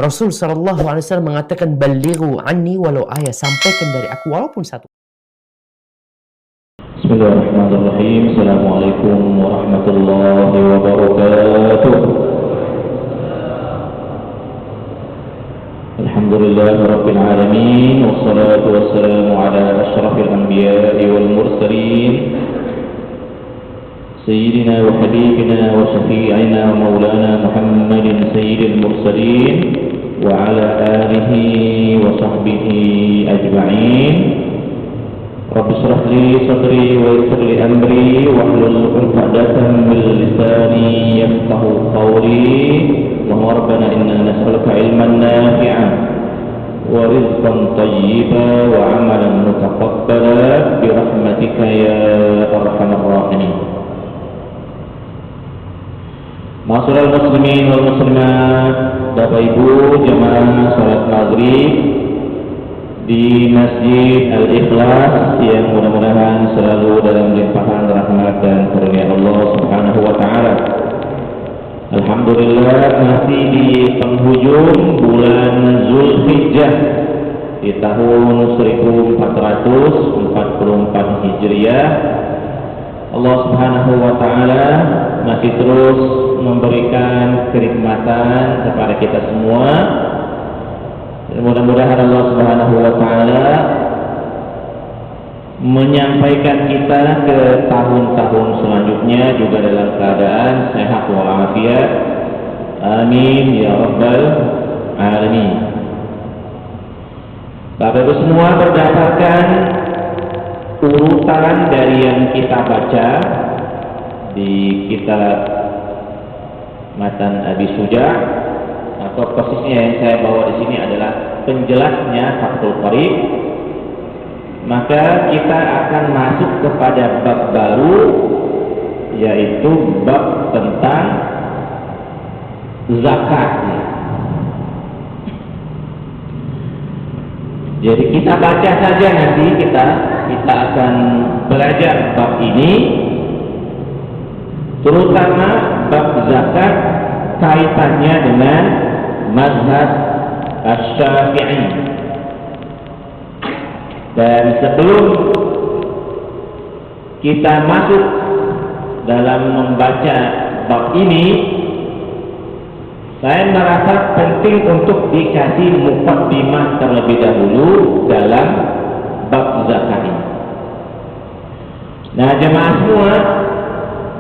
Rasul sallallahu alaihi wasallam mengatakan, "Ballighu anni walau ayat." Sampaikan dari aku walaupun satu. Bismillahirrahmanirrahim. Assalamualaikum warahmatullahi wabarakatuh. Alhamdulillahirabbil alamin, wassalatu wassalamu ala asyrafil anbiya'i wal mursalin, sayyidina wa habibina wa syafi'ina wa maulana Muhammadin sayyidil mursalin wa ala alihi wa sahbihi ajma'in. Rabbi shrah li sadri wa yassir li amri wahlul 'uqdatam min lisani yafqahu qawli. Allahumma rabbana inna nas'aluka ilman nafi'an wa rizqan thayyiban wa 'amalan mutaqabbala bi rahmatika ya arhamar rahimin. Ma'asyiral muslimin wal muslimat, Bapak Ibu jamaah salat maghrib di Masjid Al-Ikhlas yang mudah-mudahan selalu dalam limpahan rahmat dan karunia Allah Subhanahu wa taala. Alhamdulillah, masih di penghujung bulan Zulhijjah di tahun 1444 Hijriah. Allah Subhanahu wa taala masih terus memberikan kenikmatan kepada kita semua. Mudah-mudahan Allah Subhanahu wa taala menyampaikan kita ke tahun-tahun selanjutnya juga dalam keadaan sehat walafiat. Amin ya rabbal alamin. Bapak Ibu semua, berdasarkan urutan dari yang kita baca di kitab Matan Abi Suja, atau persisnya yang saya bawa di sini adalah penjelasnya Fathul Qarib, maka kita akan masuk kepada bab baru, yaitu bab tentang zakat. Jadi kita baca saja, nanti kita akan belajar bab ini, terutama bab zakat kaitannya dengan mazhab Asy-Syafi'i. Dan sebelum kita masuk dalam membaca bab ini, saya merasa penting untuk dikasih muqaddimah terlebih dahulu dalam bab zakat ini. Nah, jemaah semua,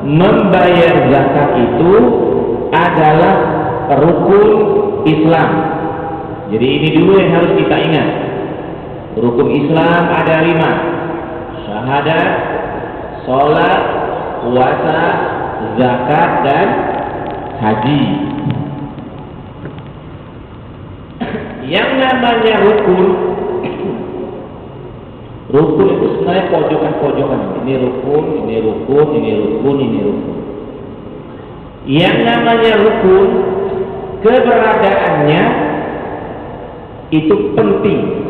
membayar zakat itu adalah rukun Islam. Jadi ini dulu yang harus kita ingat. Rukun Islam ada 5: syahadat, sholat, puasa, zakat, dan haji. Yang namanya rukun itu sebenarnya pojokan-pojokan. Ini rukun, ini rukun, ini rukun, ini rukun. Yang namanya rukun, keberadaannya itu penting.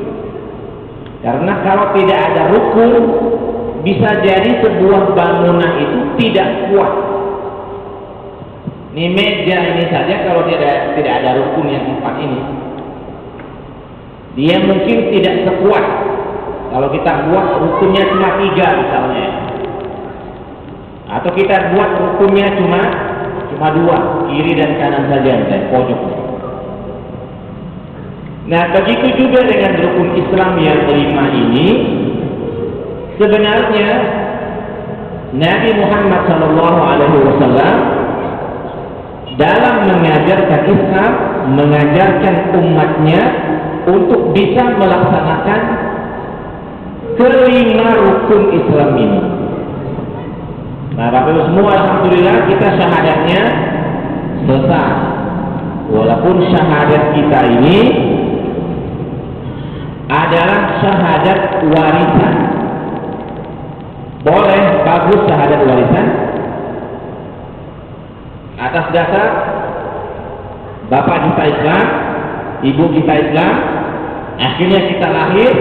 Karena kalau tidak ada rukun, bisa jadi sebuah bangunan itu tidak kuat. Ini meja ini saja, kalau tidak ada rukun yang 4 ini, dia mungkin tidak sekuat kalau kita buat rukunnya cuma 3 misalnya, atau kita buat rukunnya cuma 2, kiri dan kanan saja, dan pojok. Nah, begitu juga dengan rukun Islam yang 5 ini. Sebenarnya Nabi Muhammad SAW dalam mengajarkan Islam, mengajarkan umatnya untuk bisa melaksanakan ke-5 rukun Islam ini. Nah, Bapak Ibu semua, alhamdulillah kita syahadatnya selesai. Walaupun syahadat kita ini adalah syahadat warisan. Boleh, bagus syahadat warisan, atas dasar bapak kita Islam, ibu kita Islam, akhirnya kita lahir,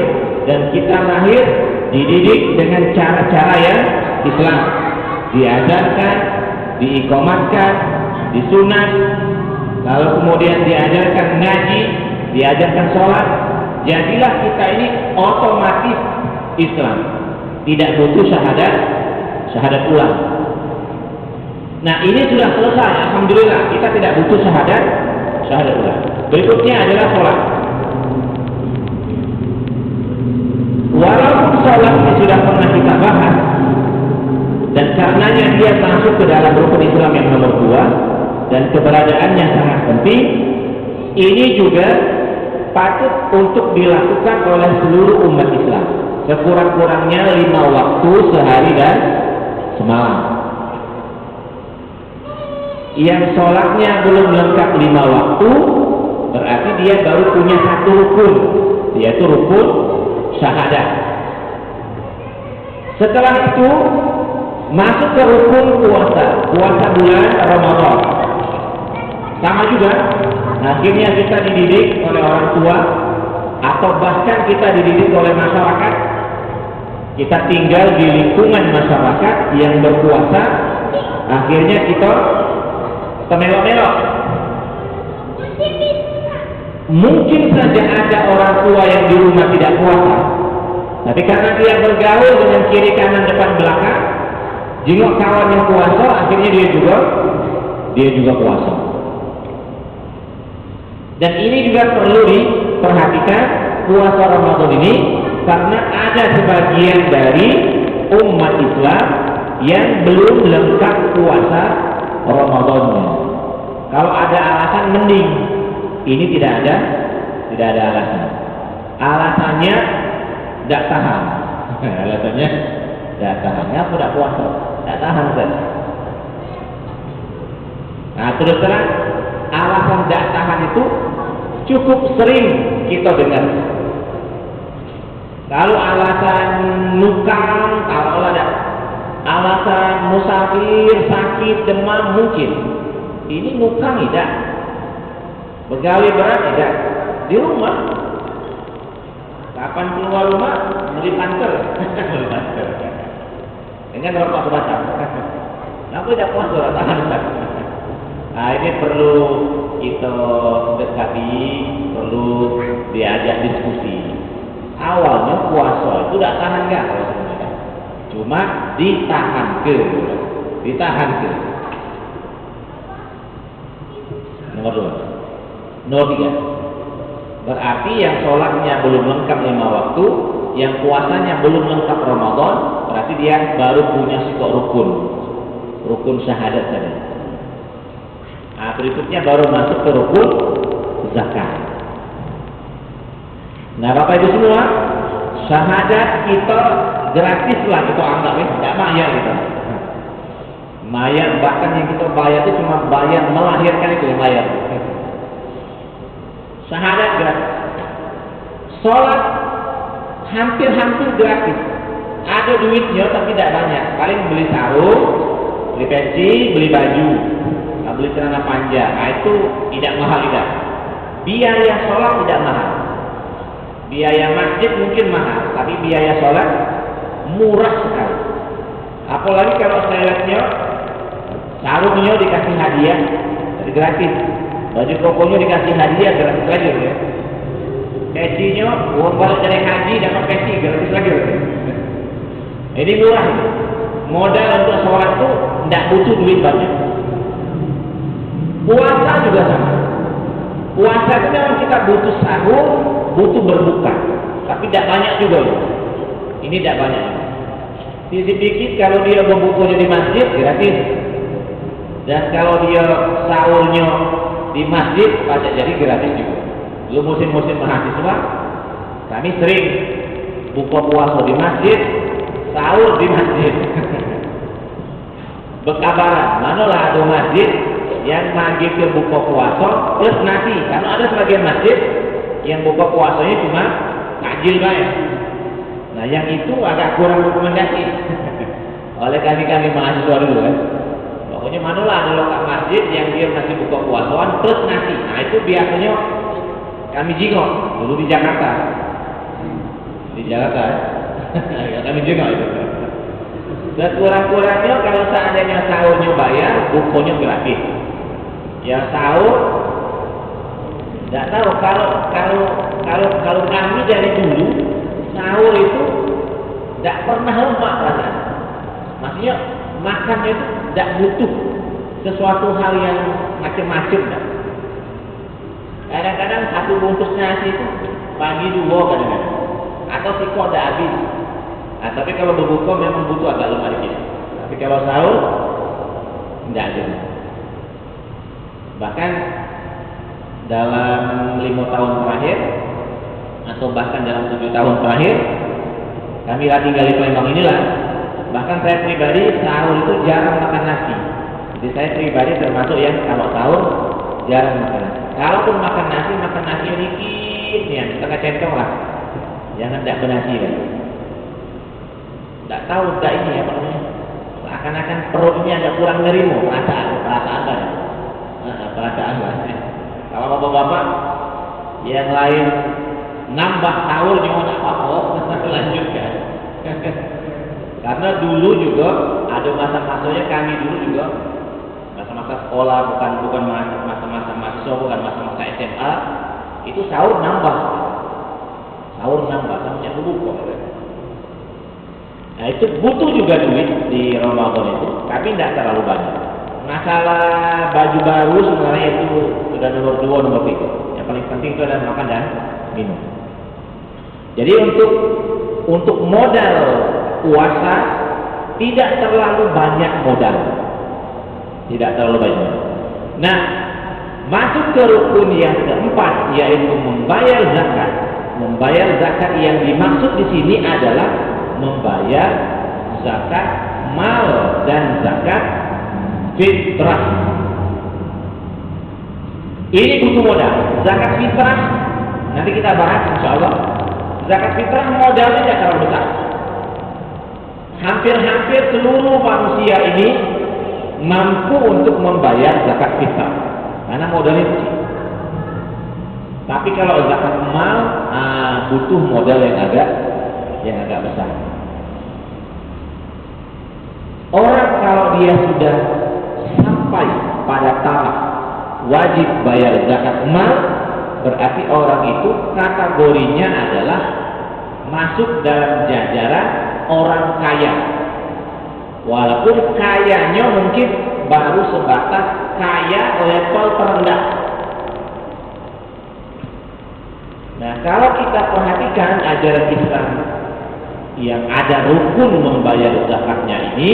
dan kita lahir dididik dengan cara-cara yang Islam, diajarkan, diikomatkan, disunat, Kalau kemudian diajarkan ngaji, diajarkan sholat, jadilah kita ini otomatis Islam, tidak butuh syahadat ulang. Nah, ini sudah selesai, alhamdulillah, kita tidak butuh syahadat ulang. Berikutnya adalah sholat. Walaupun sholat ini sudah pernah kita bahas, dan karenanya dia masuk ke dalam rukun Islam yang nomor 2 dan keberadaannya sangat penting, ini juga patut untuk dilakukan oleh seluruh umat Islam, sekurang-kurangnya 5 waktu sehari dan semalam. Yang sholatnya belum lengkap 5 waktu, berarti dia baru punya 1 rukun, yaitu rukun syahadat. Setelah itu masuk ke rukun puasa bulan Ramadan. Sama juga, akhirnya kita dididik oleh orang tua, atau bahkan kita dididik oleh masyarakat. Kita tinggal di lingkungan masyarakat yang berpuasa, akhirnya kita melok-melok. Mungkin saja ada orang tua yang di rumah tidak puasa, tapi karena dia bergaul dengan kiri kanan depan belakang, jenguk kawan yang puasa, akhirnya dia juga puasa. Dan ini juga perlu diperhatikan puasa Ramadan ini, karena ada sebagian dari umat Islam yang belum lengkap puasa Ramadannya. Kalau ada alasan mending, ini tidak ada alasan. Alasannya tidak tahan. Alasannya tidak tahan. Aku tidak puasa, tidak tahan kan? Nah, terus terang, alasan tidak tahan itu cukup sering kita dengar. Kalau alasan nukang, kalau ada alasan musafir, sakit, demam, mungkin. Ini nukang tidak, begawi berat tidak, di rumah. Kapan keluar rumah, beli panter. Dengan rokok sebatang. Kenapa tidak puasa? Tahan. Nah, ini perlu kita dekati, perlu diajak diskusi. Awalnya puasa itu tidak tahan kan? Cuma ditahan ke. Nomor 2. Nomor 3. Berarti yang sholatnya belum lengkap 5 waktu, yang puasanya belum lengkap Ramadan, berarti dia baru punya sikok rukun syahadat tadi. Nah, berikutnya baru masuk ke rukun zakat. Nah, Bapak Ibu semua, syahadat kita gratis lah, kita anggap ya, tidak bayar kita. Bayar, bahkan yang kita bayar itu cuma bayar melahirkan itu yang bayar. Syahadat gratis. Sholat hampir gratis. Ada duitnya tapi tidak banyak. Paling beli sarung, beli peci, beli baju, beli celana panjang. Nah, itu tidak mahal tidak. Biaya sholat tidak mahal. Biaya masjid mungkin mahal, tapi biaya sholat murah sekali. Apalagi kalau saya lihatnya, sarungnya dikasih hadiah, jadi gratis. Baju kokonya dikasih hadiah, gratis lagi ya. Pecinya, uang balik dari haji dapat peci, gratis lagi ya. Ini murah. Modal untuk sholat itu tidak butuh duit banyak. Puasa juga sama. Puasa itu memang kita butuh sahur, butuh berbuka, tapi tidak banyak juga loh. Ini tidak banyak. Sedikit kalau dia berbukanya di masjid gratis, dan kalau dia sahurnya di masjid pajak jadi gratis juga. Dulu musim-musim mahasiswa, kami sering buka puasa di masjid, sahur di masjid. Berkabaran, manalah ada masjid yang maghrib ke buka puasa plus nasi. Karena ada sebagian masjid yang buka puasanya cuma takjil bayar. Nah, yang itu agak kurang rekomendasi oleh kami mahasiswa dulu kan. Pokoknya manalah ada lokal masjid yang dia masih buka puasaan plus nasi. Nah, itu biasanya kami jingok dulu di Jakarta. Ya, kami jingok itu. Sekurang-kurangnya kalau seandainya sahurnya bayar, bukanya gratis. Ya sahur kalau kami dari dulu sahur itu tidak pernah lemak rasanya. Maksudnya makannya itu tidak butuh sesuatu hal yang macam-macam. Kadang-kadang satu bungkus nasi itu pagi 2 kadang-kadang, atau sikok tidak habis. Nah, tapi kalau berbuka memang butuh agak lemah dikit. Tapi kalau sahur tidak ada. Bahkan dalam 5 tahun terakhir atau bahkan dalam 7 tahun terakhir kami tinggal di Palembang inilah, bahkan saya pribadi sahur itu jarang makan nasi. Jadi saya pribadi termasuk yang kalau sahur jarang makan nasi. Kalaupun makan nasi dikit nih, setengah centong lah. Jangan tidak bernasi kan. Tidak tahu tidak ini apa namanya. Seakan-akan perutnya agak kurang nerimo, perasaan apa ya? Perasaan lah. Kalau bapak-bapak yang lain nambah sahur juga tidak apa-apa, lanjutkan. Karena dulu juga ada masa-masanya kami dulu juga masa-masa sekolah, bukan masa-masa mahasiswa, bukan masa-masa SMA, itu sahur nambah sampai berbuka. Nah itu butuh juga duit di Ramadan itu, tapi tidak terlalu banyak. Masalah baju baru sebenarnya itu sudah nomor 2, nomor 3. Yang paling penting itu adalah makan dan minum. Jadi untuk modal puasa tidak terlalu banyak modal. Tidak terlalu banyak. Nah, masuk ke rukun yang keempat, yaitu membayar zakat. Membayar zakat yang dimaksud di sini adalah membayar zakat mal dan zakat fitrah. Ini butuh modal. Zakat fitrah nanti kita bahas insyaallah. Zakat fitrah modalnya tidak terlalu besar. Hampir seluruh manusia ini mampu untuk membayar zakat fitrah karena modalnya kecil. Tapi kalau zakat mal butuh modal yang agak besar. Orang kalau dia sudah sampai pada tahap wajib bayar zakat mal, berarti orang itu kategorinya adalah masuk dalam jajaran orang kaya. Walaupun kayanya mungkin baru sebatas kaya level terendah. Nah, kalau kita perhatikan ajaran Islam yang ada rukun membayar zakatnya ini,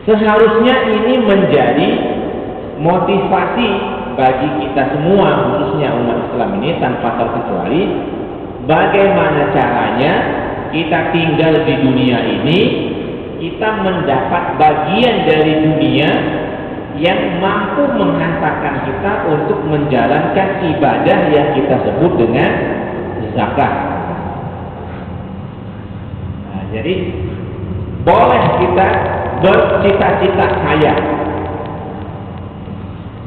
seharusnya ini menjadi motivasi bagi kita semua, khususnya umat Islam ini tanpa terkecuali, bagaimana caranya kita tinggal di dunia ini, kita mendapat bagian dari dunia yang mampu menghantarkan kita untuk menjalankan ibadah yang kita sebut dengan zakat. Nah, jadi boleh kita bercita-cita kaya.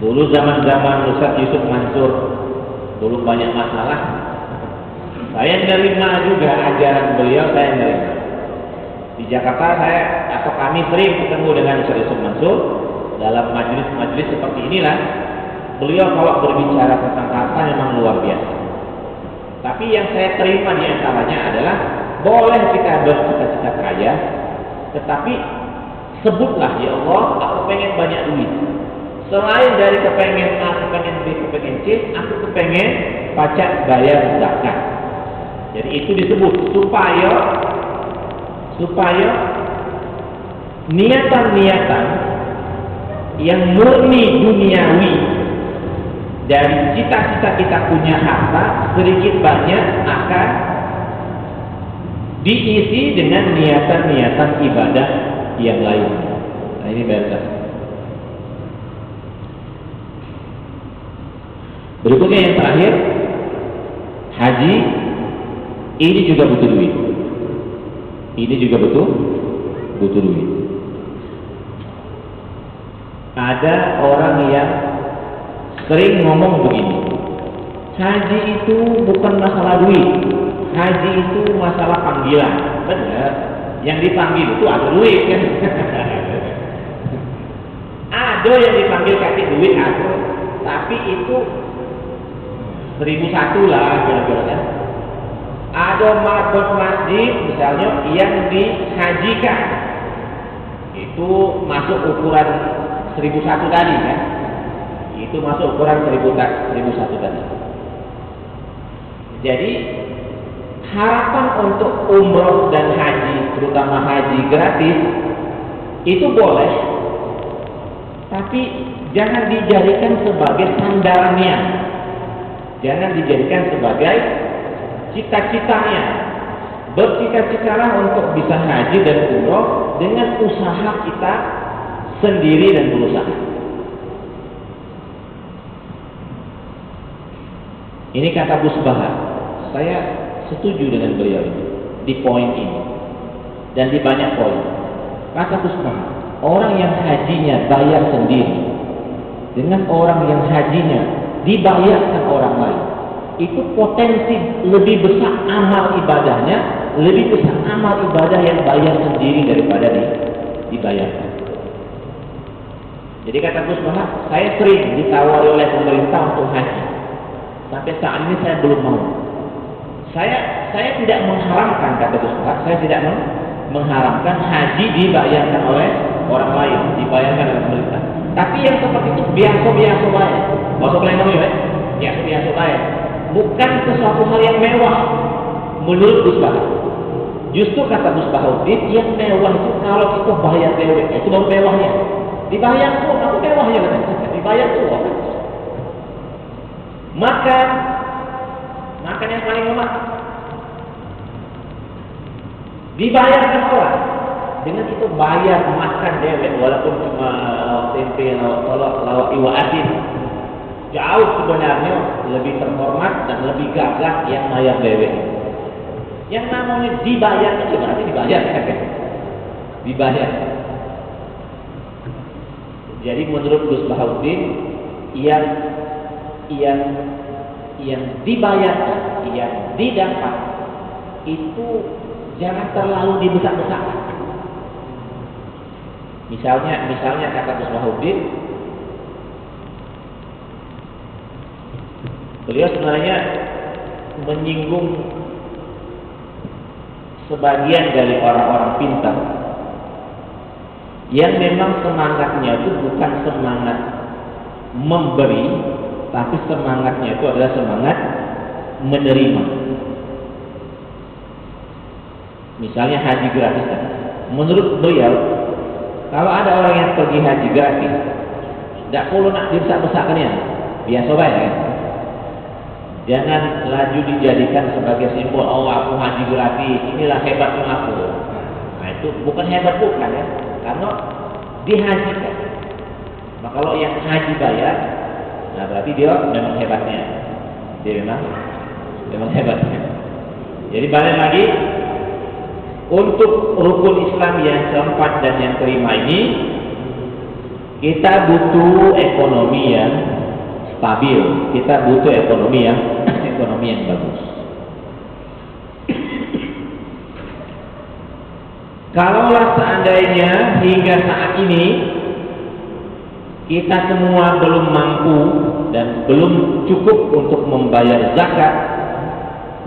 Dulu zaman Ustaz Yusuf Mansur dulu banyak masalah. Saya menerima juga ajaran beliau, saya menerima. Di Jakarta kami sering ketemu dengan Ustaz Yusuf Mansur dalam majelis-majelis seperti inilah. Beliau kalau berbicara tentang harta memang luar biasa. Tapi yang saya terima di antaranya adalah boleh kita bercita-cita kaya, tetapi sebutlah, ya Allah, aku pengen banyak duit. Selain dari kepengen A, kepengen B, kepengen C, aku kepengen pajak bayar zakat. Jadi itu disebut supaya niatan-niatan yang murni duniawi dari cita-cita kita punya harta sedikit banyak akan diisi dengan niatan-niatan ibadah yang lain. Nah, ini baiklah. Berikutnya yang terakhir, haji. Ini juga butuh duit. Ini juga butuh duit. Ada orang yang sering ngomong begini, haji itu bukan masalah duit, haji itu masalah panggilan. Benar, yang dipanggil itu ada duit kan? Ada yang dipanggil kasih duit, ada. Tapi itu 1001 lah kira-kira kan. Ada masjid misalnya yang dihajikan, itu masuk ukuran 1001 tadi kan. Itu masuk ukuran 1001 tadi. Jadi harapan untuk umroh dan haji, terutama haji gratis, itu boleh, tapi jangan dijadikan sebagai sandarannya, jangan dijadikan sebagai cita-citanya. Bercita-citalah untuk bisa haji dan umroh dengan usaha kita sendiri dan berusaha. Ini kata Gus Bahar, saya setuju dengan beliau ini di poin ini dan di banyak poin. Kata Gus Bahar, orang yang hajinya bayar sendiri dengan orang yang hajinya dibayarkan orang lain, itu potensi lebih besar amal ibadahnya, lebih besar amal ibadah yang bayar sendiri daripada dibayarkan. Jadi kata Gus Bahar, saya sering ditawari oleh pemerintah untuk haji. Sampai saat ini saya belum mau. Saya tidak mengharamkan, kata Gus Bahar, saya tidak mengharamkan haji dibayarkan oleh orang lain, dibayarkan oleh pemerintah. Tapi yang seperti itu biasa-biasa baik. Masuk lain ya, biasa-biasa baik. Bukan sesuatu hal yang mewah menurut Gus Bahar. Justru kata Gus Bahaudin, yang mewah itu kalau kita bayar DWK, itu baru mewahnya. Dibayar tuh, aku mewahnya katanya. Dibayar tuh. Makan yang paling lemah. Dibayarkan orang. Dengan itu bayar makan dewek, walaupun cuma tempe, lawak iwa asin. Jauh sebenarnya lebih terhormat dan lebih gagah yang bayar dewek. Yang namanya dibayar itu berarti dibayar kan? Dibayar. Jadi menurut Gus Bahaudin, yang dibayarkan, yang didapat itu jangan terlalu dibesar-besarkan. Misalnya kata Gus Bahaudin, beliau sebenarnya menyinggung sebagian dari orang-orang pintar yang memang semangatnya itu bukan semangat memberi, tapi semangatnya itu adalah semangat menerima. Misalnya haji gratis. Menurut beliau, kalau ada orang yang pergi haji gratis, tidak perlu nak dibesar-besarkan ya, biasa baik ya. Jangan laju dijadikan sebagai simbol, oh aku haji gratis, inilah hebatnya aku. Nah itu bukan hebat bukan ya, karena dihajikan. Nah kalau yang haji bayar, nah berarti dia memang hebatnya. Dia memang hebatnya. Jadi balik lagi, untuk rukun Islam yang keempat dan yang kelima ini, kita butuh ekonomi yang stabil, kita butuh ekonomi yang bagus. Kalaulah seandainya hingga saat ini kita semua belum mampu dan belum cukup untuk membayar zakat,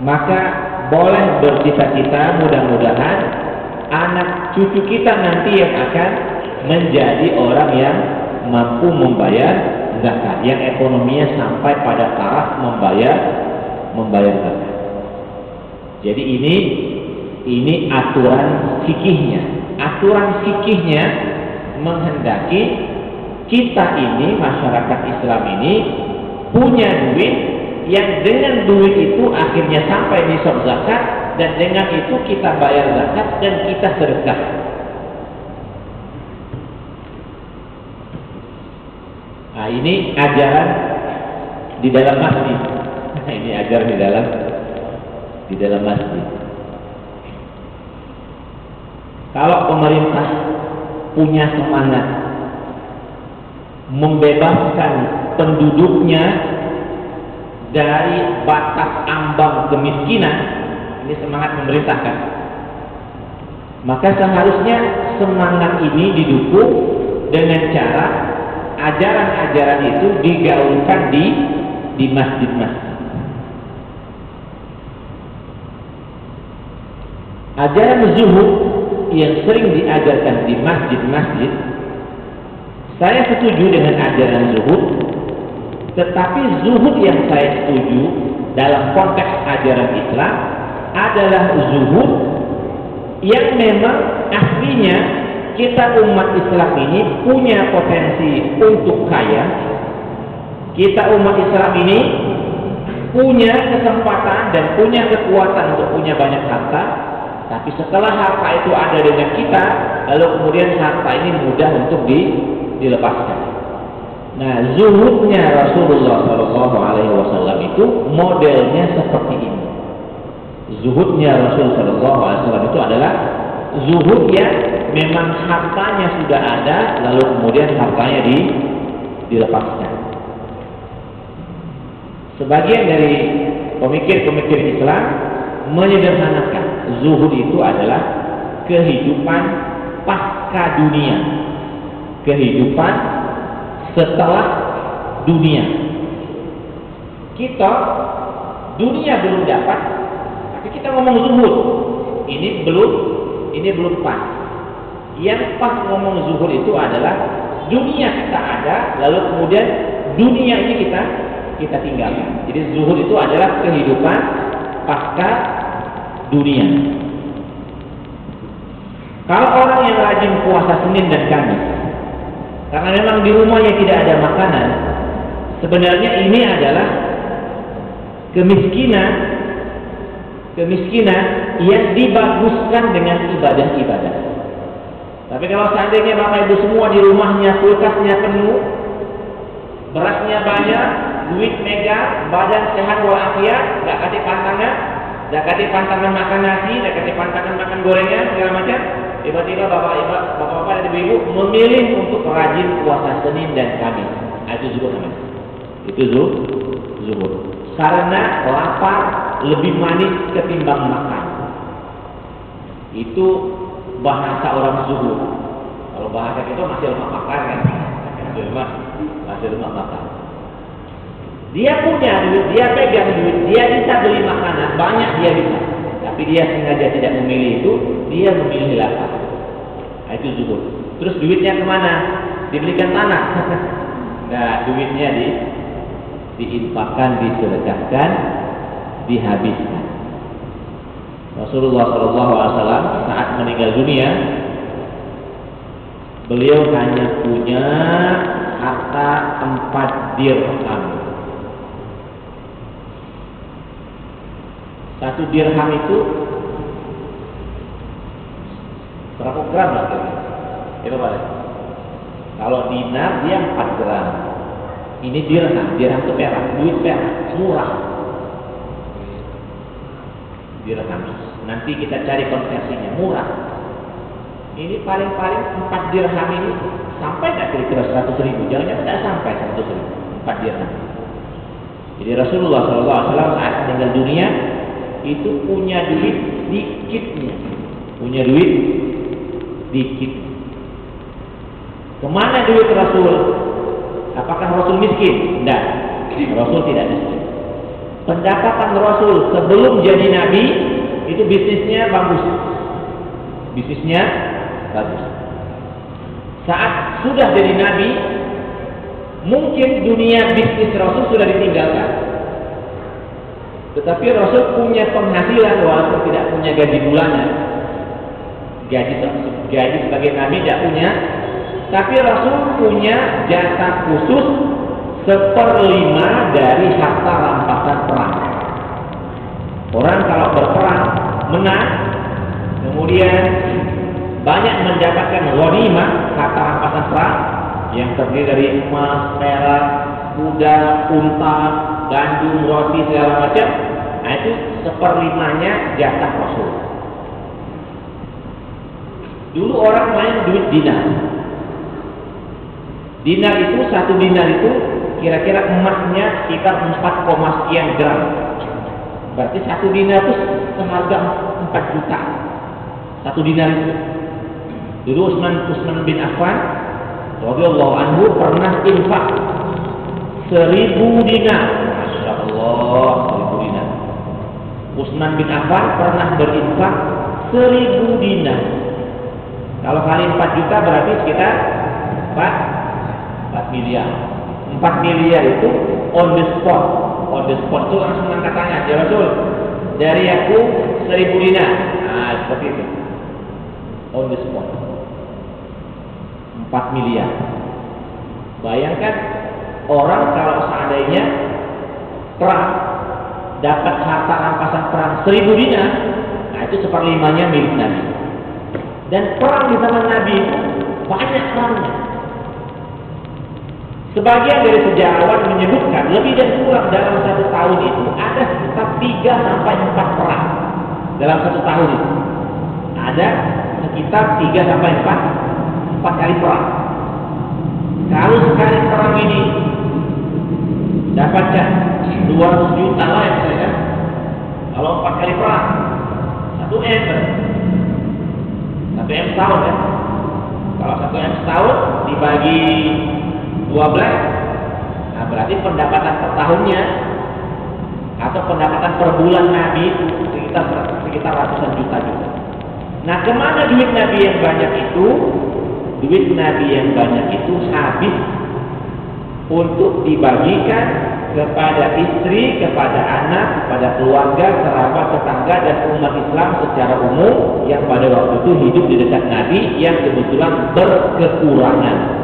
maka boleh bercita-cita mudah-mudahan anak cucu kita nanti yang akan menjadi orang yang mampu membayar zakat, yang ekonominya sampai pada taraf membayar zakat. Jadi ini aturan fikihnya. Aturan fikihnya menghendaki kita ini, masyarakat Islam ini, punya duit yang dengan duit itu akhirnya sampai nisab zakat, dan dengan itu kita bayar zakat dan kita sedekah. Nah ini ajaran di dalam masjid. Ini ajaran di dalam masjid. Kalau pemerintah punya semangat membebaskan penduduknya dari batas ambang kemiskinan, ini semangat pemerintah kan, maka seharusnya semangat ini didukung dengan cara ajaran-ajaran itu digaungkan di masjid-masjid. Ajaran zuhud yang sering diajarkan di masjid-masjid, saya setuju dengan ajaran zuhud, tetapi zuhud yang saya setuju dalam konteks ajaran Islam adalah zuhud yang memang aslinya kita umat Islam ini punya potensi untuk kaya. Kita umat Islam ini punya kesempatan dan punya kekuatan untuk punya banyak harta. Tapi setelah harta itu ada dengan kita, lalu kemudian harta ini mudah untuk dilepaskan. Nah, zuhudnya Rasulullah SAW itu modelnya seperti ini. Zuhudnya Rasulullah SAW itu adalah zuhud yang memang hartanya sudah ada, lalu kemudian hartanya dilepaskan. Sebagian dari pemikir-pemikir Islam menyederhanakan zuhud itu adalah kehidupan pasca dunia, kehidupan setelah dunia. Kita dunia belum dapat, tapi kita ngomong zuhud. Ini belum pas. Yang pas ngomong zuhud itu adalah dunia kita ada, lalu kemudian dunia ini kita tinggalkan. Jadi zuhud itu adalah kehidupan pasca dunia. Kalau orang yang rajin puasa Senin dan Kamis, karena memang di rumahnya tidak ada makanan, sebenarnya ini adalah kemiskinan yang dibaguskan dengan ibadah-ibadah. Tapi kalau seandainya Bapak Ibu semua di rumahnya kulkasnya penuh, berasnya banyak, duit mega, badan sehat walafiat, gak kasih pantangan makan nasi, gak kasih pantangan makan gorengan segala macam, tiba-tiba bapak-bapak dan ibu memilih untuk rajin puasa Senin dan Kamis. Itu zuhud namanya. Itu zuhud. Karena lapar lebih manis ketimbang makan. Itu bahasa orang zuhud. Kalau bahasa kita masih lemah makan kan? Masih lemah makan. Dia punya duit, dia pegang duit, dia bisa beli makanan banyak, dia bisa. Tapi dia sengaja tidak memilih itu, dia memilih lapar. Itu zuhud. Terus duitnya kemana? Dibelikan tanah. Nah, duitnya diinfakkan, disedekahkan, dihabiskan. Rasulullah SAW saat meninggal dunia, beliau hanya punya harta 4 dirham. 1 dirham itu berapa gram lah kira-kira? Itu Pak. Kalau dinar dia 4 gram. Ini dirham itu perak, duit perak, murah. Dirham. Nanti kita cari konversinya, murah. Ini paling-paling 4 dirham ini sampai tak kira-kira 100.000? Jangan-jangan tidak sampai 100.000. 4 dirham. Jadi Rasulullah SAW saat meninggal dunia itu punya duit dikitnya. Punya duit dikit. Kemana duit Rasul? Apakah Rasul miskin? Tidak. Rasul tidak miskin. Pendapatan Rasul sebelum jadi Nabi itu bisnisnya bagus. Bisnisnya bagus. Saat sudah jadi Nabi, mungkin dunia bisnis Rasul sudah ditinggalkan. Tetapi Rasul punya penghasilan walaupun tidak punya gaji bulanan. Gaji sebagai Nabi tidak punya. Tapi Rasul punya jatah khusus 1/5 dari harta rampasan perang. Orang kalau berperang menang, kemudian banyak mendapatkan ghanimah, harta rampasan perang yang terdiri dari emas, perak, kuda, unta, gandum, roti segala macam. Nah, itu 1/5-nya jatah Rasul. Dulu orang main duit dinar. Dinar itu, 1 dinar itu kira-kira emasnya sekitar 4, sekian gram. Berarti 1 dinar itu seharga 4 juta. 1 dinar itu. Dulu Utsman bin Affan radhiyallahu anhu pernah infak 1.000 dinar. Masya Allah, 1.000 dinar. Utsman bin Affan pernah berinfak 1000 dinar. Kalau kali 4 juta berarti sekitar 4 miliar. 4 miliar itu on the spot. On the spot itu langsung angkat tangan. Ya Rasul, dari aku 1000 dinar. Nah, seperti itu. On the spot. 4 miliar. Bayangkan orang kalau seandainya perang dapat harta rampasan perang 1000 dinar, nah itu 1/5-nya milik Nabi. Dan perang di zaman Nabi itu banyak perangnya. Sebagian dari sejarawan menyebutkan lebih dan kurang dalam 1 tahun itu ada sekitar 3 sampai 4 perang. Dalam 1 tahun itu ada sekitar 3 sampai 4 kali perang. Kalau sekali perang ini dapatkan 200 juta lah ya kan? Kalau 4 kali perang 1 M 1 M setahun kan? Kalau 1 M setahun dibagi 12, nah berarti pendapatan per tahunnya atau pendapatan per bulan Nabi itu sekitar ratusan juta juga. Nah, kemana duit Nabi yang banyak itu? Duit Nabi yang banyak itu habis untuk dibagikan kepada istri, kepada anak, kepada keluarga, kerabat, tetangga, dan umat Islam secara umum yang pada waktu itu hidup di dekat Nabi yang kebetulan berkekurangan.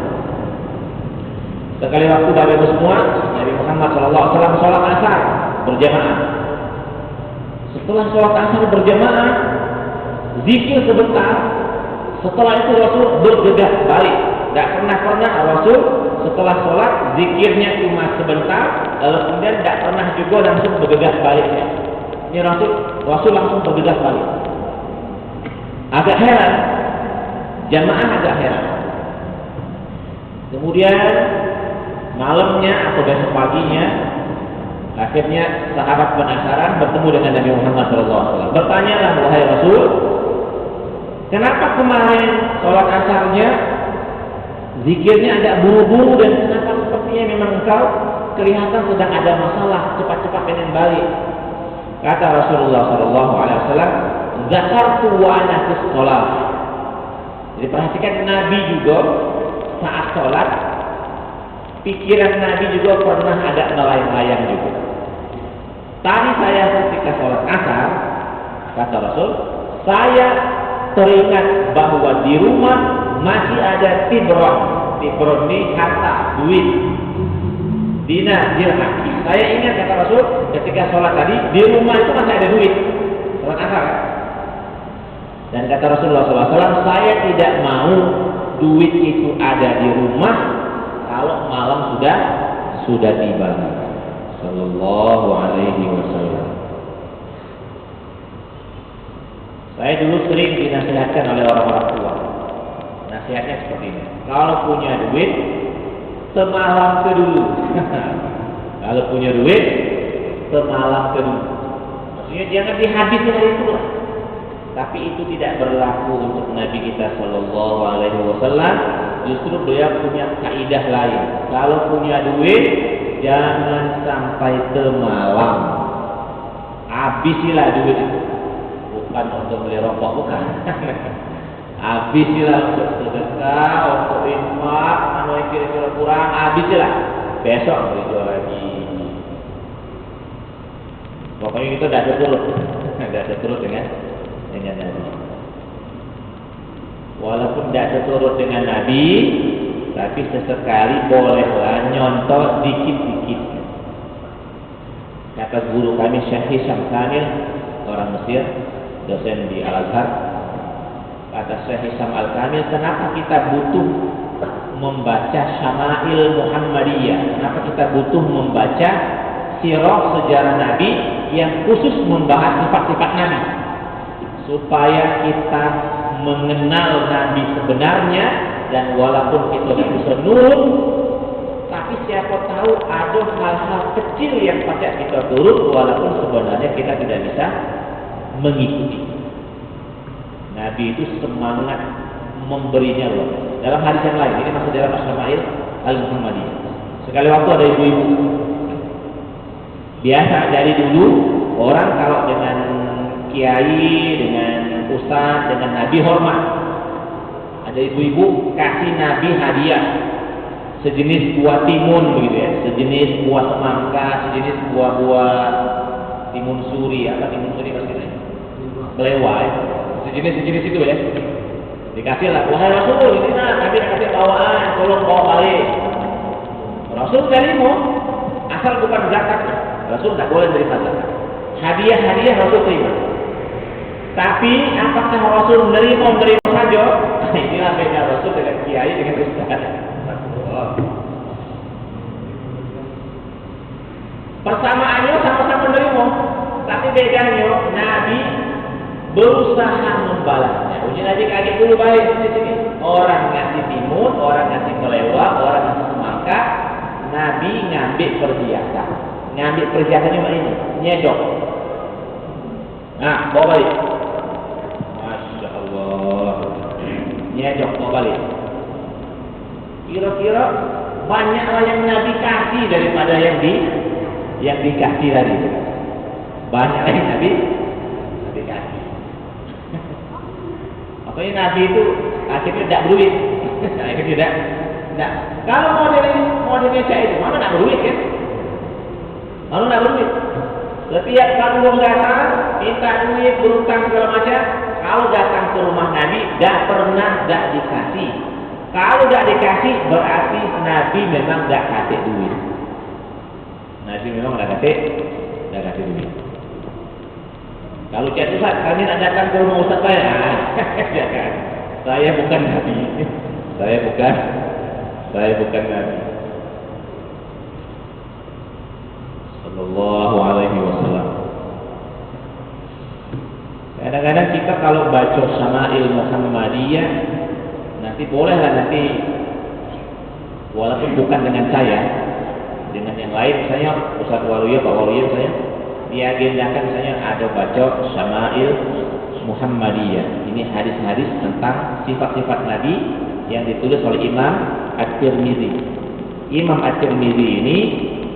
Sekali waktu Bapak Ibu semua, Nabi Muhammad SAW sholat asar berjamaah. Setelah sholat asar berjamaah, zikir sebentar. Setelah itu Rasul bergegas balik. Tidak pernah Rasul setelah sholat zikirnya cuma sebentar, lalu kemudian tidak pernah juga langsung bergegas baliknya. Ini Rasul langsung bergegas balik. Agak heran, jamaah agak heran. Kemudian malamnya atau besok paginya, akhirnya sahabat penasaran bertemu dengan Nabi Muhammad SAW. Bertanyalah, wahai Rasul, kenapa kemarin sholat asarnya zikirnya agak buru-buru dan kenapa sepertinya memang engkau kelihatan sedang ada masalah, cepat-cepat pengen balik? Kata Rasulullah SAW, zakartu wa ana fis sholat. Jadi perhatikan Nabi juga saat sholat, pikiran Nabi juga pernah ada melayang-layang juga. Tadi saya ketika sholat asar, kata Rasul, saya teringat bahwa di rumah masih ada tibron ini harta, duit, dinar, dirham. Saya ingat kata Rasul ketika sholat tadi di rumah itu masih ada duit, sholat asar kan? Dan kata Rasulullah SAW, saya tidak mau duit itu ada di rumah kalau malam sudah tiba. Sallallahu alaihi wasallam. Saya dulu sering dinasihatkan oleh orang-orang tua. Nasihatnya seperti ini. Kalau punya duit, semalam ke dulu. Kalau punya duit, semalam ke dulu. Maksudnya jangan dihabisin hari itu lah. Tapi itu tidak berlaku untuk Nabi kita Sallallahu Alaihi Wasallam. Justru beliau punya kaidah lain. Kalau punya duit, jangan sampai semalam. Habisilah duit itu. Bukan untuk beli rokok, bukan. Habisilah untuk sedekah, untuk infak, anu yang kira-kira kurang, habisilah. Besok dijual lagi. Pokoknya itu tidak seturut dengan Nabi. Walaupun tidak seturut dengan Nabi, tapi sesekali bolehlah nyontoh dikit-dikit. Kata guru kami Syekh Hisham Kamil, orang Mesir, dosen di Al-Azhar. Kata Syekh Hisham Al-Kamil, kenapa kita butuh membaca Syama'il Muhammadiyah? Kenapa kita butuh membaca sirah sejarah Nabi yang khusus membahas sifat-sifat Nabi? Supaya kita mengenal Nabi sebenarnya, dan walaupun kita tidak bisa nurut, tapi siapa tahu ada hal-hal kecil yang patut kita turut walaupun sebenarnya kita tidak bisa mengikuti. Nabi itu semangat memberinya loh. Dalam hadis yang lain, ini masih dalam Syama'il Al-Muhammadiyah. Sekali waktu ada ibu-ibu. Biasa dari dulu orang kalau dengan kiai, dengan ustaz, dengan Nabi hormat. Ada ibu-ibu kasih Nabi hadiah sejenis buah timun begitu ya, sejenis buah semangka, sejenis buah-buah timun suri, apa timun suri maksudnya? Belewa ya. Sejenis itu ya. Dikasih lah, wahai Rasul, ini nah, Nabi kasih bawaan, tolong bawa balik. Rasul terima, asal bukan zakat. Rasul tidak boleh menerima zakat. Hadiah Rasul terima. Tapi apakah Rasul menerima saja? Inilah beda Rasul dengan kiai dengan ustaz. Persamaannya sama-sama menerima, tapi bedanya Nabi berusaha membalasnya. Uji Nabi kaget dulu baik di sini. Orang ngasih timun, orang ngasih melewah, orang ngasih semangka, Nabi ngambil perhiasan. Ngambil perhiasannya mana ini? Nyedok. Nah, bawa balik. Masya Allah. Nyedok, bawa balik. Kira-kira banyaklah yang Nabi kasih daripada yang dikasih tadi. Banyaklah yang Nabi kasih. Makanya Nabi itu akhirnya tidak berduit. Akhirnya tidak. Kalau modelnya saya itu, mana nak berduit kan? Mana nak berduit? Setiap kandung datang, minta duit, berutang segala macam. Kalau datang ke rumah Nabi, tidak pernah tidak dikasih. Kalau tidak dikasih, berarti Nabi memang tidak kasih duit. Nabi memang tidak kasih duit. Kalau Cik Ustaz, kami nak datang ke rumah Ustaz saya, jangan. Saya bukan Nabi. Saya bukan Nabi. Sallallahu alaihi wasallam. Kadang-kadang kita kalau baca Syama'il Muhammadiyah, nanti bolehlah nanti, walaupun bukan dengan saya, dengan yang lain, misalnya Ustaz Waluya, Pak Waluya, saya diagendakan misalnya ada baca Syama'il Muhammadiyah. Ini hadis-hadis tentang sifat-sifat Nabi yang ditulis oleh Imam At-Tirmizi. Imam At-Tirmizi ini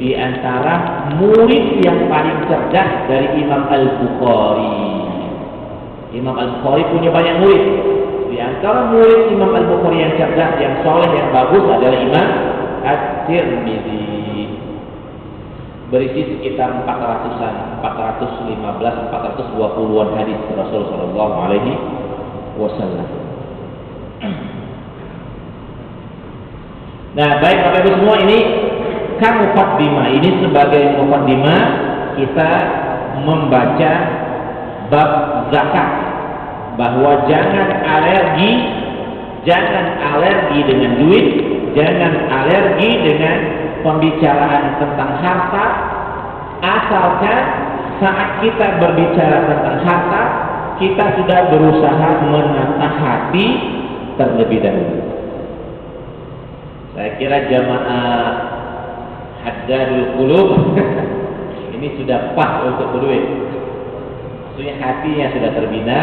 di antara murid yang paling cerdas dari Imam Al-Bukhari. Imam Al-Bukhari punya banyak murid. Di antara murid Imam Al-Bukhari yang cerdas, yang soleh, yang bagus adalah Imam At-Tirmizi. Berisi sekitar 400-an, 415, 420-an hadis Rasul sallallahu alaihi wasallam. Nah, baik Bapak Ibu semua, ini kan muqaddimah. Ini sebagai muqaddimah kita membaca bab zakat, bahwa jangan alergi dengan duit, jangan alergi dengan pembicaraan tentang harta, asalkan saat kita berbicara tentang harta, kita sudah berusaha menata hati terlebih dahulu. Saya kira jamaah Haddadul Qulub ini sudah pas untuk berduit. Maksudnya hatinya sudah terbina,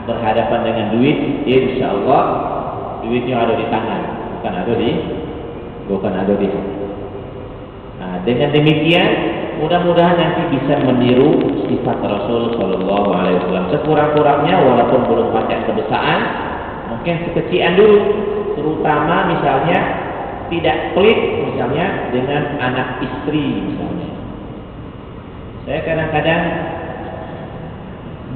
berhadapan dengan duit, insya Allah duitnya ada di tangan, bukan ada di hati. Nah, dengan demikian mudah-mudahan nanti bisa meniru sifat Rasul Shallallahu Alaihi Wasallam. Sekurang-kurangnya walaupun belum pakai kebesaran, mungkin sekecian dulu, terutama misalnya tidak pelit misalnya dengan anak istri misalnya. Saya kadang-kadang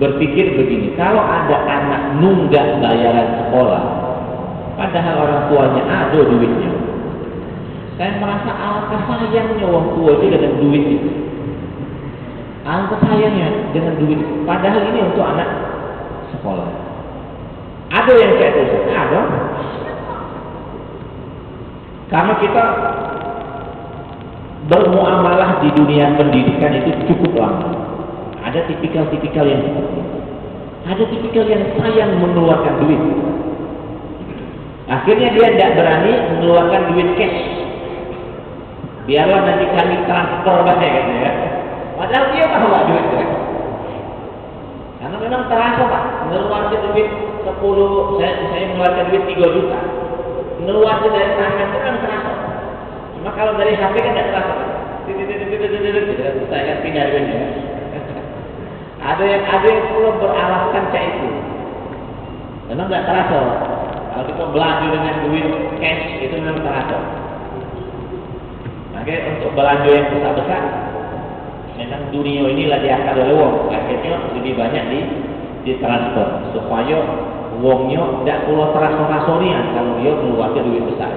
berpikir begini, kalau ada anak nunggak bayaran sekolah, padahal orang tuanya ada duitnya, saya merasa alangkah sayangnya orang tua itu dengan duit itu. Alangkah sayangnya dengan duit itu. Padahal ini untuk anak sekolah. Ada yang kayak itu? Ada. Karena kita bermuamalah di dunia pendidikan itu cukup lama. Ada tipikal-tipikal yang seperti itu. Ada tipikal yang sayang mengeluarkan duit. Akhirnya dia tidak berani mengeluarkan duit cash. Biarlah nanti kami transfer saja gitu ya. Padahal dia tahu lah duit itu. Karena memang terasa Pak, mengeluarkan duit 10, saya mengeluarkan duit 3 juta. Mengeluarkan dari tangan itu kan terasa. Cuma kalau dari HP kan tidak terasa. Saya kan pindah duitnya. Ada Ada yang perlu beralaskan cak itu. Memang nggak terasa. Kalau kita belanja dengan duit cash itu memang terasa. Makanya untuk belanja yang besar-besar, memang dunia ini lagi akal oleh wong. Akhirnya lebih banyak ditransfer supaya wongnya tidak perlu transfer-transferian kalau dia keluarnya duit besar.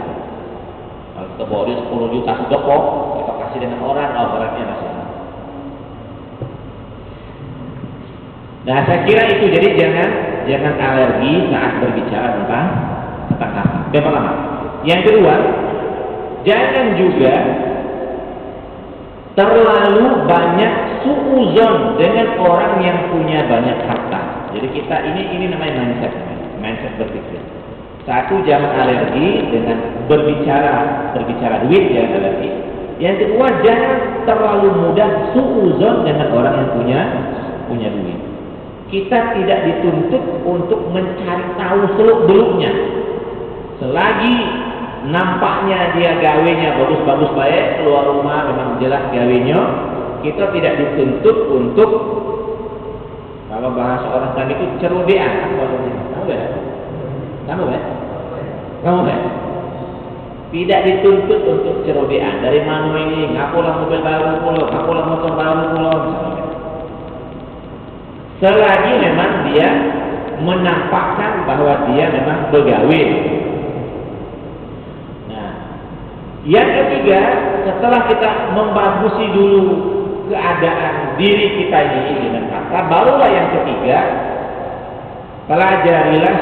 Kalau kita bawa dia 10 juta sudah kok, kita kasih dengan orang, beratnya masih. Nah, saya kira itu, jadi jangan alergi saat berbicara tentang harta. Yang pertama. Yang kedua, jangan juga terlalu banyak suuzon dengan orang yang punya banyak harta. Jadi kita ini namanya mindset berpikir. Satu, jangan alergi dengan berbicara duit, jangan alergi. Yang kedua, jangan terlalu mudah suuzon dengan orang yang punya duit. Kita tidak dituntut untuk mencari tahu seluk-beluknya. Selagi nampaknya dia gawenya bagus-bagus baik, keluar rumah memang jelas gawenya, kita tidak dituntut untuk, kalau bahasa orang tadi itu cerodean. Kamu ya? Tidak dituntut untuk cerodean. Dari mana ini? Ngapulah mobil baru pulau, ngapulah motor baru pulau, misalnya. Selagi memang dia menampakkan bahwa dia memang begawe. Nah, yang ketiga, setelah kita membagusi dulu keadaan diri kita ini dengan harta, barulah yang ketiga, pelajarilah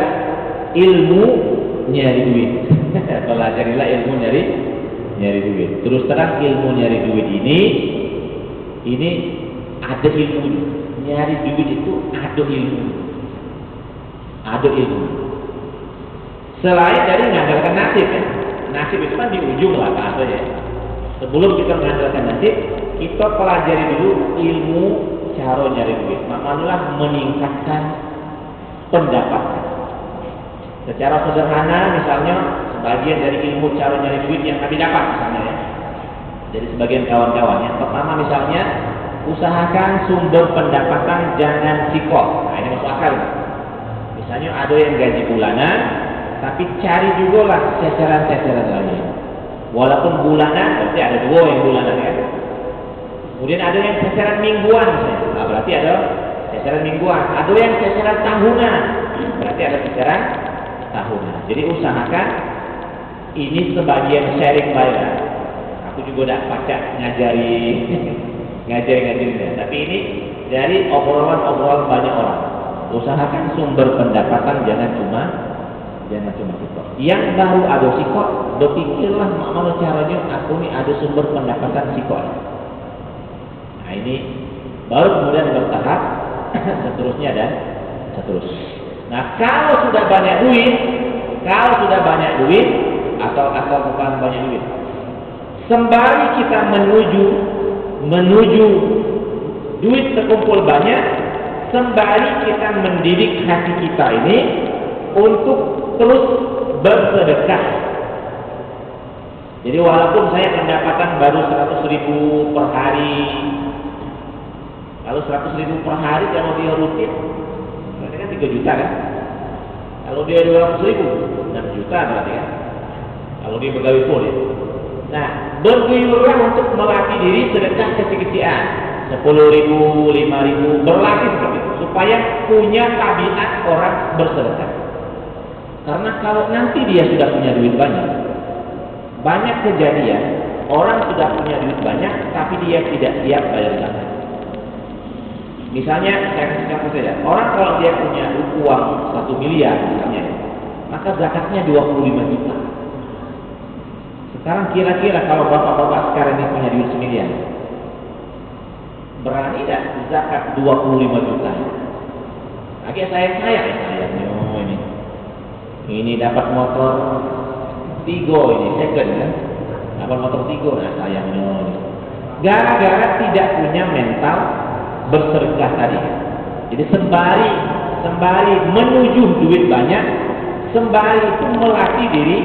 ilmu nyari duit. Pelajarilah ilmu nyari duit. Terus terang, ilmu nyari duit ini ada ilmu. Nyari duit itu ada ilmu. Selain dari mengandalkan nasib ya. Nasib itu kan di ujung lah apa ya. Sebelum kita mengandalkan nasib, kita pelajari dulu ilmu cara nyari duit. Makanya meningkatkan pendapatan. Secara sederhana, misalnya sebagian dari ilmu cara nyari duit yang kami dapat misalnya ya, dari sebagian kawan-kawan. Yang pertama misalnya, usahakan sumber pendapatan jangan sikok. Nah, ini masuk akal. Misalnya ada yang gaji bulanan, tapi cari juga lah ceceran-ceceran lain. Walaupun bulanan, berarti ada dua yang bulanan ya. Kemudian ada yang ceceran mingguan, nah, berarti ada ceceran mingguan. Ada yang ceceran tahunan, berarti ada ceceran tahunan. Jadi usahakan ini sebagian sharing bayar. Aku juga udah pacak ngajari tapi ini dari obrolan banyak orang. Usahakan sumber pendapatan jangan cuma sikok. Yang baru ada sikok, berpikirlah mana caranya aku ini ada sumber pendapatan sikok. Nah ini baru kemudian bertahap seterusnya dan seterusnya. Nah kalau sudah banyak duit atau bukan banyak duit, sembari kita menuju duit terkumpul banyak, sembari kita mendidik hati kita ini untuk terus bersedekah. Jadi walaupun saya pendapatan baru 100.000 per hari, kalau 100.000 per hari kalau dia rutin, berarti kan 3 juta kan? Kalau dia 200.000, 6 juta berarti kan? Kalau dia pegawai full ya. Nah, berguyurlah untuk melatih diri sedekah kecil-kecilan, 10.000, 5.000, berlatih seperti itu supaya punya tabiat orang bersedekah. Karena kalau nanti dia sudah punya duit banyak kejadian orang sudah punya duit banyak tapi dia tidak siap bayar zakat. Misalnya saya kasih contoh saja, orang kalau dia punya uang 1 miliar misalnya, maka zakatnya 25 juta. Sekarang kira-kira kalau bapak-bapak sekarang ini punya duit 1 miliar, berani tidak zakat 25 juta? Lagi sayangnya ini dapat motor Tigo ini second kan, dapat motor Tigo, nah sayangnya ini gara-gara tidak punya mental bersedekah tadi. Jadi sembari menuju duit banyak, sembari itu melatih diri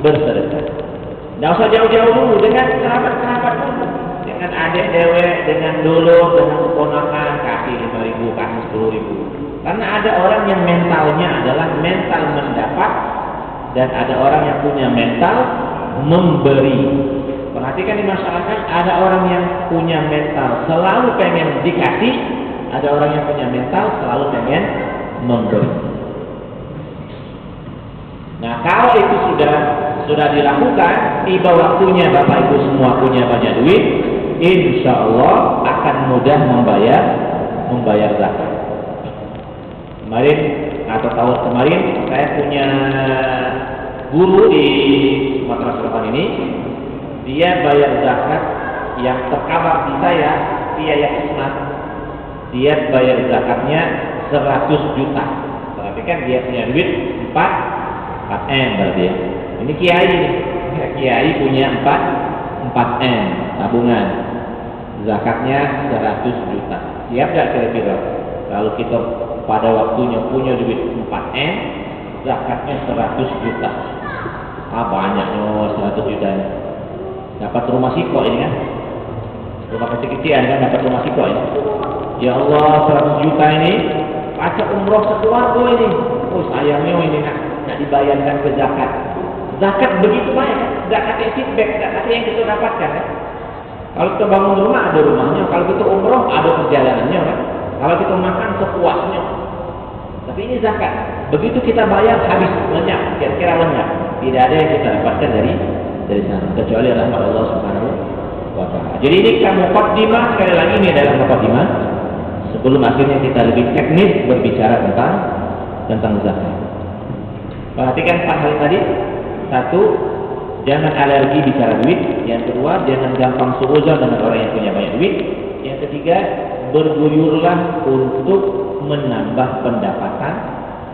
bersedekah. Tidak usah jauh-jauh dulu dengan kerabat-kerabat dulu. Yang Dengan adik dewek, dengan dulur, dengan keponakan, kasih 5.000, kasih 10.000. Karena ada orang yang mentalnya adalah mental mendapat, dan ada orang yang punya mental memberi. Perhatikan di masyarakat, ada orang yang punya mental selalu pengen dikasih, ada orang yang punya mental selalu pengen memberi. Nah, kalau itu sudah dilakukan, tiba waktunya Bapak Ibu semua punya banyak duit, insya Allah akan mudah membayar zakat. Kemarin atau tahun kemarin saya punya guru di Sumatera Selatan ini, dia bayar zakat yang terkabar di saya, dia yang Islam, dia bayar zakatnya 100 juta. Berarti kan dia punya duit 4 M berarti ya. Ini kiai punya 4 M tabungan, zakatnya 100 juta. Siap gak kira-kira kalau kita pada waktunya punya duit 4 M, zakatnya 100 juta? Banyaknya 100 juta ini. Dapat rumah siko ini kan, rumah kecil-kecilan kan, dapat rumah siko ini. Ya Allah, 100 juta ini pajak umroh sekeluarga ini. Oh sayangnya ini nak dibayarkan ke zakat. Zakat begitu banyak, zakatnya feedback, zakatnya yang kita dapatkan kan. Kalau kita bangun rumah ada rumahnya, kalau kita umroh ada perjalanannya kan. Kalau kita makan sepuasnya. Tapi ini zakat. Begitu kita bayar habis lenyap, kira-kira lenyap. Tidak ada yang kita dapatkan dari sana, kecuali rahmat Allah Subhanahu wa Ta'ala. Jadi ini muqaddimah, sekali lagi ini adalah muqaddimah sebelum akhirnya kita lebih teknis berbicara tentang zakat. Perhatikan 4 hal tadi. 1, jangan alergi bicara duit. Yang kedua, jangan gampang suuzon dengan orang yang punya banyak duit. Yang ketiga, berguyurlah untuk menambah pendapatan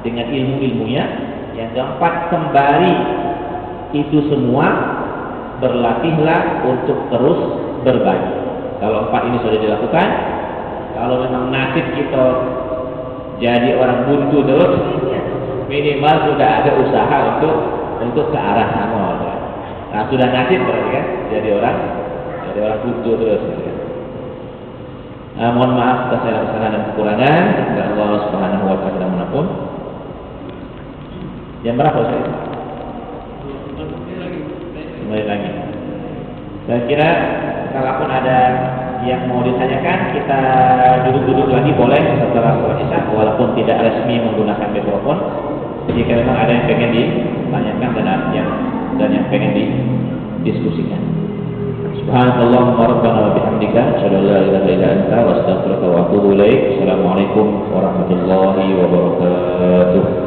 dengan ilmu-ilmunya. Yang keempat, sembari itu semua berlatihlah untuk terus berbagi. Kalau 4 ini sudah dilakukan, kalau memang nasib kita jadi orang buntu terus, minimal sudah ada usaha untuk ke arah sana. Nah, sudah nasib berarti kan jadi orang buntu terus. Mohon maaf atas segala kesalahan dan kekurangan. Semoga Allah Subhanahu wa Ta'ala mengampun. Yang berapa Ustaz? Kembali lagi. Saya kira kalaupun ada yang mau ditanyakan, kita duduk-duduk lagi boleh setelah sholat isya, walaupun tidak resmi menggunakan mikrofon. Jika memang ada yang pengen ditanyakan dan yang pengen didiskusikan. Subhanallahumma rabbana wa bihamdika asyhadu an la ilaha illa anta wa astaghfiruka wa atubu ilaik. Assalamualaikum warahmatullahi wabarakatuh.